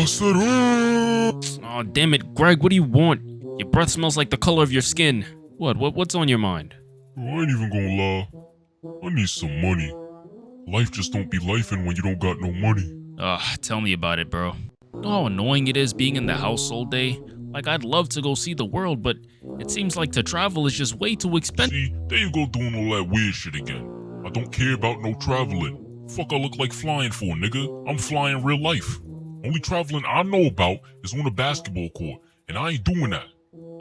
said, Aw, damn it, Greg, what do you want? Your breath smells like the color of your skin. What's on your mind? Bro, I ain't even gonna lie. I need some money. Life just don't be lifing when you don't got no money. Tell me about it, bro. You know how annoying it is being in the house all day? Like, I'd love to go see the world, but it seems like to travel is just way too expensive. See, there you go doing all that weird shit again. I don't care about no traveling. Fuck I look like flying for, nigga? I'm flying real life. Only traveling I know about is on a basketball court, and I ain't doing that.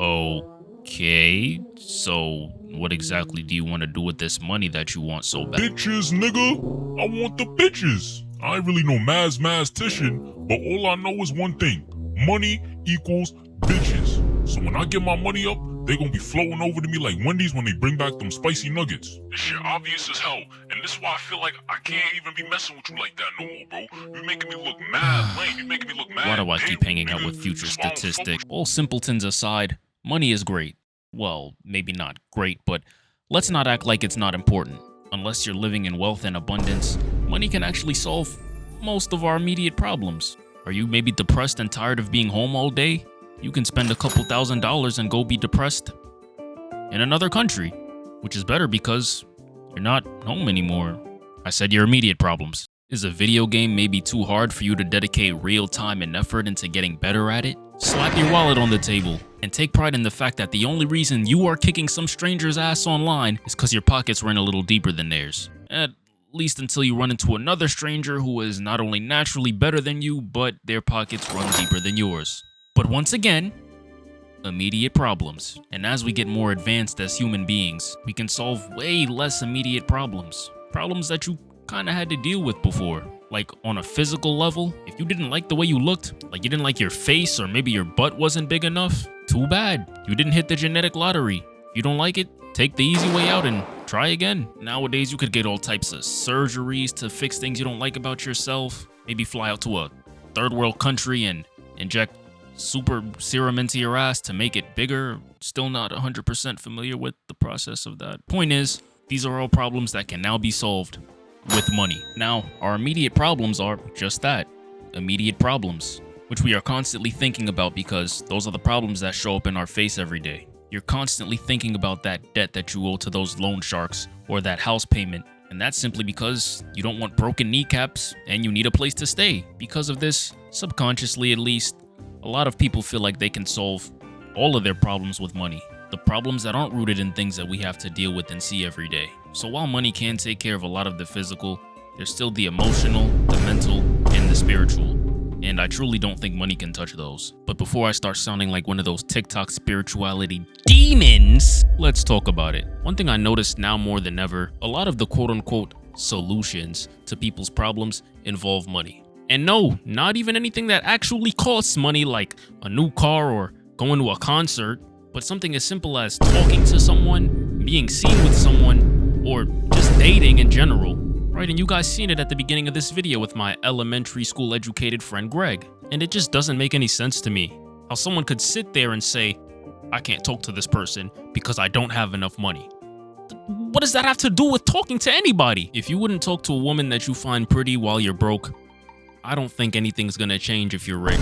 Okay, so what exactly do you want to do with this money that you want so bad? Bitches, nigga. I want the bitches. I ain't really no mathematician, but all I know is one thing. Money equals bitches. So when I get my money up, they gonna be floating over to me like Wendy's when they bring back them spicy nuggets. This shit obvious as hell, and this is why I feel like I can't even be messing with you like that no more, bro. You making me look mad lame. You making me look mad. Why do I keep hanging out nigga. with future statistics? All simpletons aside, money is great. Well, maybe not great, but let's not act like it's not important. Unless you're living in wealth and abundance, money can actually solve most of our immediate problems. Are you maybe depressed and tired of being home all day? You can spend a couple $1,000s and go be depressed in another country, which is better because you're not home anymore. I said your immediate problems. Is a video game maybe too hard for you to dedicate real time and effort into getting better at it? Slap your wallet on the table and take pride in the fact that the only reason you are kicking some stranger's ass online is because your pockets ran a little deeper than theirs. At least until you run into another stranger who is not only naturally better than you, but their pockets run deeper than yours. But once again, immediate problems. And as we get more advanced as human beings, we can solve way less immediate problems. Problems that you kind of had to deal with before. Like on a physical level, if you didn't like the way you looked, like you didn't like your face or maybe your butt wasn't big enough, too bad. You didn't hit the genetic lottery. If you don't like it, take the easy way out and try again. Nowadays, you could get all types of surgeries to fix things you don't like about yourself. Maybe fly out to a third world country and inject super serum into your ass to make it bigger. Still not 100% familiar with the process of that. Point is, these are all problems that can now be solved with money. Now, our immediate problems are just that, immediate problems, which we are constantly thinking about because those are the problems that show up in our face every day. You're constantly thinking about that debt that you owe to those loan sharks or that house payment, and that's simply because you don't want broken kneecaps and you need a place to stay. Because of this, subconsciously at least, a lot of people feel like they can solve all of their problems with money. The problems that aren't rooted in things that we have to deal with and see every day. So while money can take care of a lot of the physical, there's still the emotional, the mental, and the spiritual. And I truly don't think money can touch those. But before I start sounding like one of those TikTok spirituality demons, let's talk about it. One thing I noticed now more than ever, a lot of the quote-unquote solutions to people's problems involve money. And no, not even anything that actually costs money like a new car or going to a concert, but something as simple as talking to someone, being seen with someone, or just dating in general. Right, and you guys seen it at the beginning of this video with my elementary school educated friend Greg. And it just doesn't make any sense to me how someone could sit there and say, I can't talk to this person because I don't have enough money. What does that have to do with talking to anybody? If you wouldn't talk to a woman that you find pretty while you're broke, I don't think anything's gonna change if you're rich.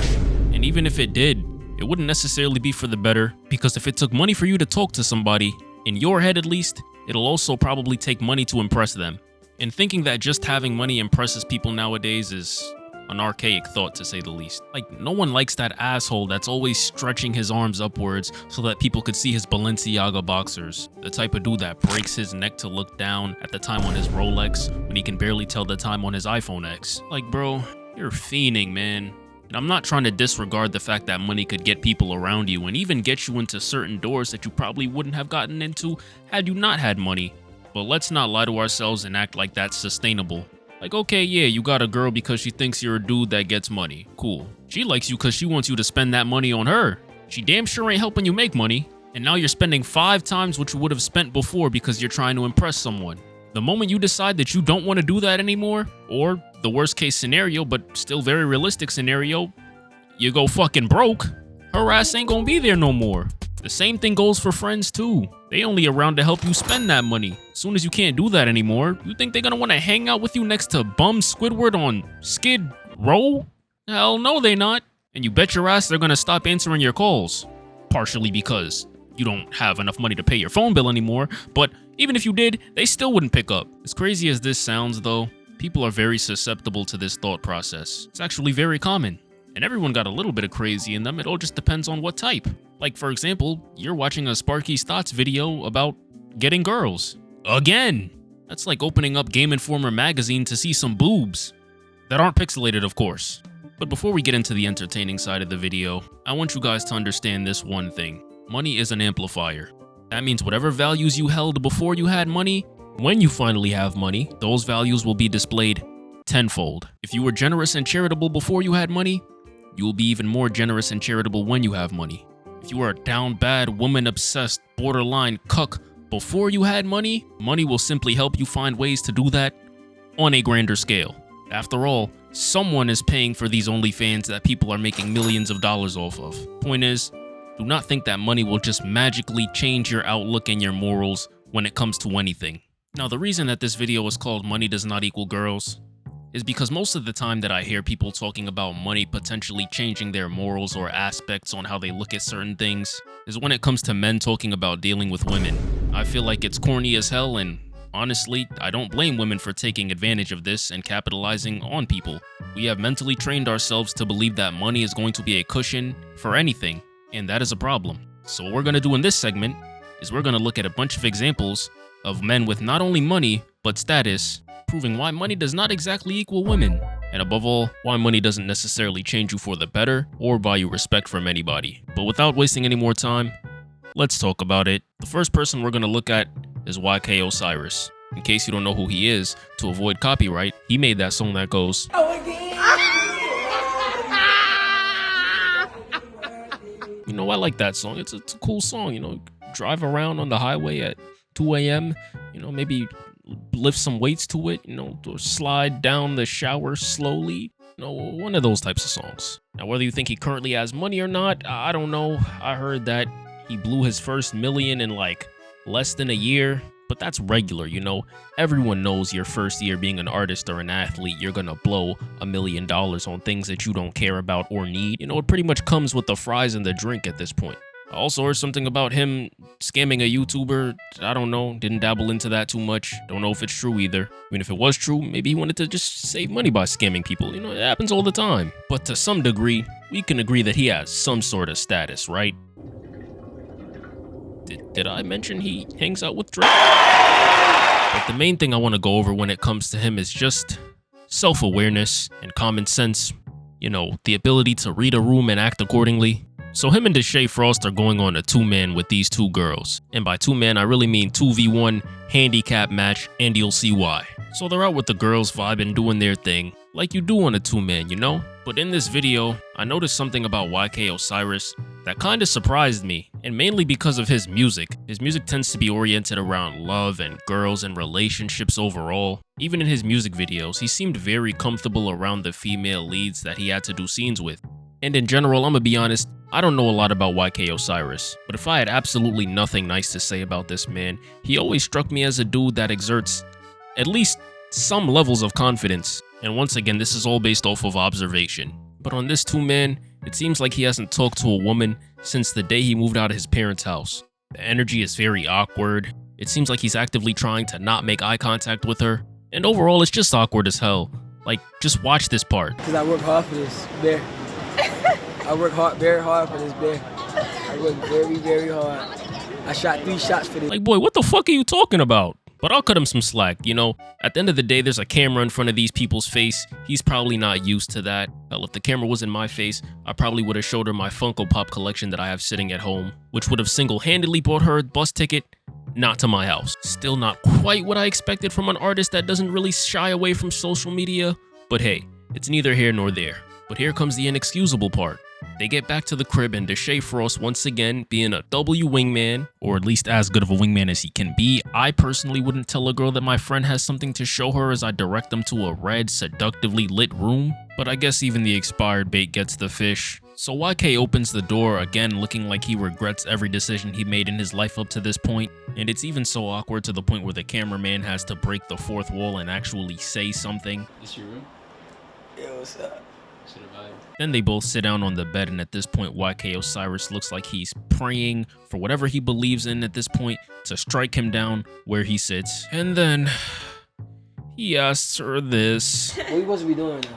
And even if it did, it wouldn't necessarily be for the better, because if it took money for you to talk to somebody, in your head at least, it'll also probably take money to impress them. And thinking that just having money impresses people nowadays is an archaic thought, to say the least. Like, no one likes that asshole that's always stretching his arms upwards so that people could see his Balenciaga boxers. The type of dude that breaks his neck to look down at the time on his Rolex when he can barely tell the time on his iPhone X. Like, bro, you're fiending, man. And I'm not trying to disregard the fact that money could get people around you and even get you into certain doors that you probably wouldn't have gotten into had you not had money. But let's not lie to ourselves and act like that's sustainable. Like, okay, yeah, you got a girl because she thinks you're a dude that gets money. Cool. She likes you because she wants you to spend that money on her. She damn sure ain't helping you make money. And now you're spending 5 times what you would have spent before because you're trying to impress someone. The moment you decide that you don't want to do that anymore, or the worst case scenario, but still very realistic scenario, you go fucking broke, her ass ain't gonna be there no more. The same thing goes for friends too. They only around to help you spend that money. As soon as you can't do that anymore, you think they're gonna want to hang out with you next to bum Squidward on Skid Row? Hell no, they not. And you bet your ass they're gonna stop answering your calls. Partially because you don't have enough money to pay your phone bill anymore, but even if you did, they still wouldn't pick up. As crazy as this sounds though, people are very susceptible to this thought process. It's actually very common. And everyone got a little bit of crazy in them, it all just depends on what type. Like for example, you're watching a Sparky's Thoughts video about getting girls. Again! That's like opening up Game Informer magazine to see some boobs. That aren't pixelated, of course. But before we get into the entertaining side of the video, I want you guys to understand this one thing. Money is an amplifier. That means whatever values you held before you had money, when you finally have money, those values will be displayed tenfold. If you were generous and charitable before you had money, you will be even more generous and charitable when you have money. If you were a down bad, woman-obsessed, borderline cuck before you had money, money will simply help you find ways to do that on a grander scale. After all, someone is paying for these OnlyFans that people are making millions of dollars off of. Point is, do not think that money will just magically change your outlook and your morals when it comes to anything. Now, the reason that this video is called Money Does Not Equal Girls is because most of the time that I hear people talking about money potentially changing their morals or aspects on how they look at certain things is when it comes to men talking about dealing with women. I feel like it's corny as hell, and honestly, I don't blame women for taking advantage of this and capitalizing on people. We have mentally trained ourselves to believe that money is going to be a cushion for anything, and that is a problem. So what we're going to do in this segment is we're going to look at a bunch of examples of men with not only money, but status, proving why money does not exactly equal women, and above all, why money doesn't necessarily change you for the better or buy you respect from anybody. But without wasting any more time, let's talk about it. The first person we're going to look at is Osiris. In case you don't know who he is, to avoid copyright, he made that song that goes, you know, I like that song. It's a cool song, you know, drive around on the highway at 2 a.m., you know, maybe lift some weights to it, you know, or slide down the shower slowly. You know, one of those types of songs. Now, whether you think he currently has money or not, I don't know. I heard that he blew his first million in like less than a year, but that's regular, you know. Everyone knows your first year being an artist or an athlete, you're gonna blow $1 million on things that you don't care about or need. You know, it pretty much comes with the fries and the drink at this point. I also heard something about him scamming a YouTuber. I don't know, didn't dabble into that too much. Don't know if it's true either. I mean, if it was true, maybe he wanted to just save money by scamming people. You know, it happens all the time. But to some degree, we can agree that he has some sort of status, right? Did I mention he hangs out with Drake? But the main thing I want to go over when it comes to him is just self-awareness and common sense. You know, the ability to read a room and act accordingly. So him and Deshae Frost are going on a two-man with these two girls. And by two-man, I really mean 2v1 handicap match, and you'll see why. So they're out with the girls vibing, doing their thing, like you do on a two-man, you know? But in this video, I noticed something about Osiris that kinda surprised me, and mainly because of his music. His music tends to be oriented around love and girls and relationships overall. Even in his music videos, he seemed very comfortable around the female leads that he had to do scenes with. And in general, I'm gonna be honest, I don't know a lot about Osiris, but if I had absolutely nothing nice to say about this man, he always struck me as a dude that exerts at least some levels of confidence. And once again, this is all based off of observation. But on this two-man, it seems like he hasn't talked to a woman since the day he moved out of his parents' house. The energy is very awkward. It seems like he's actively trying to not make eye contact with her. And overall, it's just awkward as hell. Like, just watch this part. Because I work hard for this, bear. I work very hard for this, bear. I work very, very hard. I shot 3 shots for this. Like, boy, what the fuck are you talking about? But I'll cut him some slack, you know? At the end of the day, there's a camera in front of these people's face. He's probably not used to that. Hell, if the camera was in my face, I probably would have showed her my Funko Pop collection that I have sitting at home, which would have single-handedly bought her a bus ticket, not to my house. Still not quite what I expected from an artist that doesn't really shy away from social media, but hey, it's neither here nor there. But here comes the inexcusable part. They get back to the crib and Deshae Frost, once again, being a W wingman, or at least as good of a wingman as he can be. I personally wouldn't tell a girl that my friend has something to show her as I direct them to a red, seductively lit room. But I guess even the expired bait gets the fish. So YK opens the door, again looking like he regrets every decision he made in his life up to this point. And it's even so awkward to the point where the cameraman has to break the fourth wall and actually say something. This your room? Yeah, what's up? Then they both sit down on the bed, and at this point, YK Osiris looks like he's praying for whatever he believes in at this point to strike him down where he sits. And then he asks her this. What you supposed to be doing now?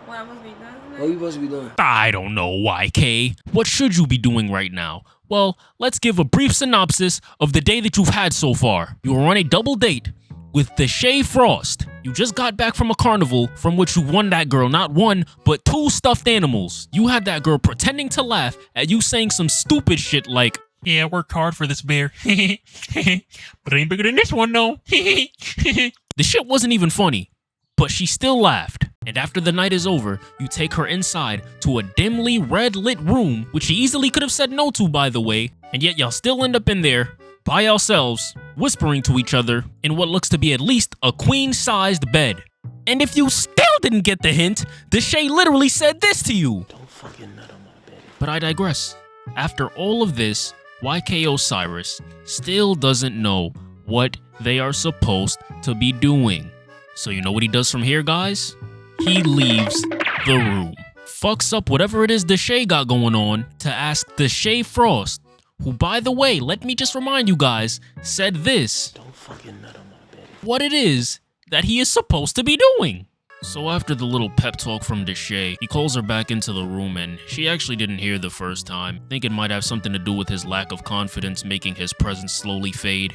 What am I supposed to be doing? What you supposed to be doing? I don't know, YK. What should you be doing right now? Well, let's give a brief synopsis of the day that you've had so far. You were on a double date with Deshae Frost. You just got back from a carnival from which you won that girl not one, but 2 stuffed animals. You had that girl pretending to laugh at you saying some stupid shit like, "Yeah, I worked hard for this bear, but it ain't bigger than this one, though." The shit wasn't even funny, but she still laughed. And after the night is over, you take her inside to a dimly red-lit room, which she easily could have said no to, by the way, and yet y'all still end up in there by yourselves, whispering to each other in what looks to be at least a queen-sized bed. And if you still didn't get the hint, Deshae literally said this to you. Don't fucking nut on my bed. But I digress. After all of this, YK Osiris still doesn't know what they are supposed to be doing. So you know what he does from here, guys? He leaves the room. Fucks up whatever it is Deshae got going on to ask Deshae Frost, who, by the way, let me just remind you guys, said this. Don't fucking nut on my bed. What it is that he is supposed to be doing. So after the little pep talk from Deshae, he calls her back into the room, and she actually didn't hear the first time. I think it might have something to do with his lack of confidence making his presence slowly fade.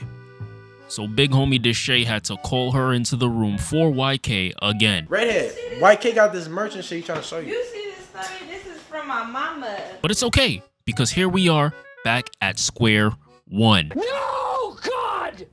So big homie Deshae had to call her into the room for YK again. Redhead, YK got this merchant shit he trying to show you. You see this stuff? This is from my mama. But it's okay, because here we are back at square one. No, God!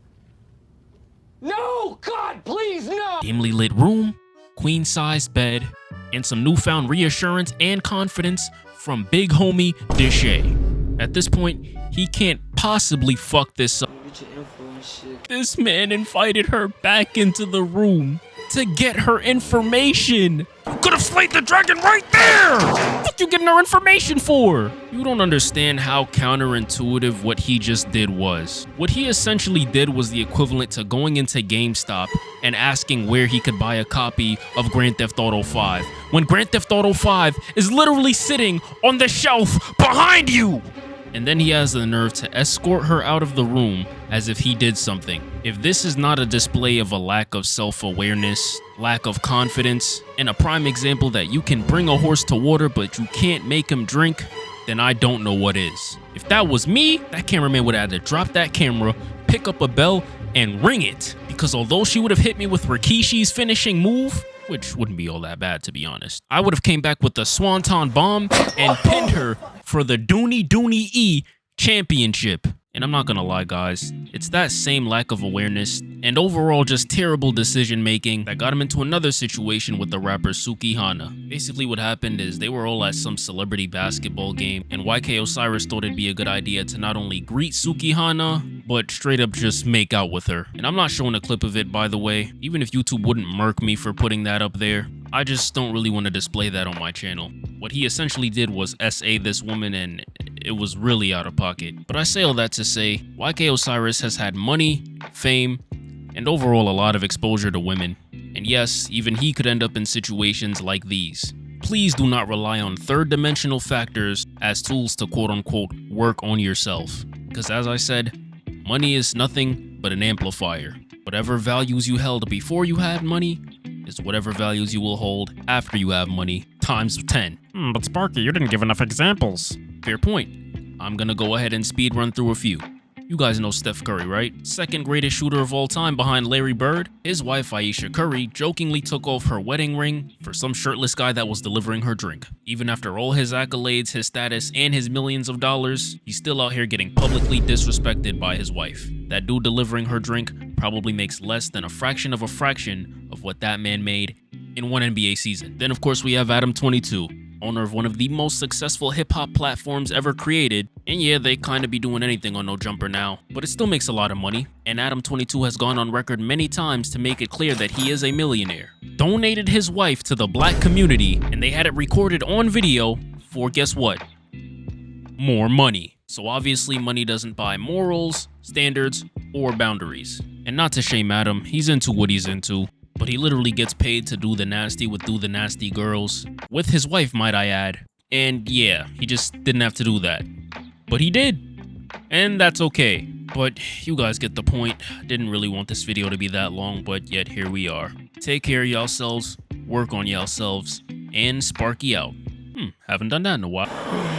No, God, please, no! Dimly lit room, queen-sized bed, and some newfound reassurance and confidence from big homie Deshae. At this point, he can't possibly fuck this up. Get your info and shit. This man invited her back into the room to get her information. You could have slayed the dragon right there! What you getting her information for? You don't understand how counterintuitive what he just did was. What he essentially did was the equivalent to going into GameStop and asking where he could buy a copy of Grand Theft Auto 5, when Grand Theft Auto 5 is literally sitting on the shelf behind you! And then he has the nerve to escort her out of the room as if he did something. If this is not a display of a lack of self-awareness, lack of confidence, and a prime example that you can bring a horse to water but you can't make him drink, then I don't know what is. If that was me, that cameraman would have had to drop that camera, pick up a bell, and ring it. Because although she would have hit me with Rikishi's finishing move, which wouldn't be all that bad to be honest, I would have came back with the Swanton Bomb and pinned her for the Dooney E Championship. And I'm not gonna lie guys, it's that same lack of awareness and overall just terrible decision making that got him into another situation with the rapper Suki Hana. Basically what happened is they were all at some celebrity basketball game, and YK Osiris thought it'd be a good idea to not only greet Suki Hana, but straight up just make out with her. And I'm not showing a clip of it, by the way, even if YouTube wouldn't murk me for putting that up there. I just don't really want to display that on my channel. What he essentially did was SA this woman, and it was really out of pocket. But I say all that to say, YK Osiris has had money, fame, and overall a lot of exposure to women. And yes, even he could end up in situations like these. Please do not rely on third-dimensional factors as tools to quote-unquote work on yourself. Because as I said, money is nothing but an amplifier. Whatever values you held before you had money is whatever values you will hold after you have money, times 10. But Sparky, you didn't give enough examples. Fair point. I'm gonna go ahead and speed run through a few. You guys know Steph Curry, right? Second greatest shooter of all time behind Larry Bird. His wife, Ayesha Curry, jokingly took off her wedding ring for some shirtless guy that was delivering her drink. Even after all his accolades, his status, and his millions of dollars, he's still out here getting publicly disrespected by his wife. That dude delivering her drink probably makes less than a fraction of what that man made in one NBA season. Then of course we have Adam 22. Owner of one of the most successful hip-hop platforms ever created. And yeah, they kinda be doing anything on No Jumper now, but it still makes a lot of money. And Adam 22 has gone on record many times to make it clear that he is a millionaire. Donated his wife to the black community, and they had it recorded on video for, guess what? More money. So obviously money doesn't buy morals, standards, or boundaries. And not to shame Adam, he's into what he's into. But he literally gets paid to do the nasty girls. With his wife, might I add. And yeah, he just didn't have to do that. But he did. And that's okay. But you guys get the point. Didn't really want this video to be that long, but yet here we are. Take care of yourselves, work on yourselves, and Sparky out. Haven't done that in a while.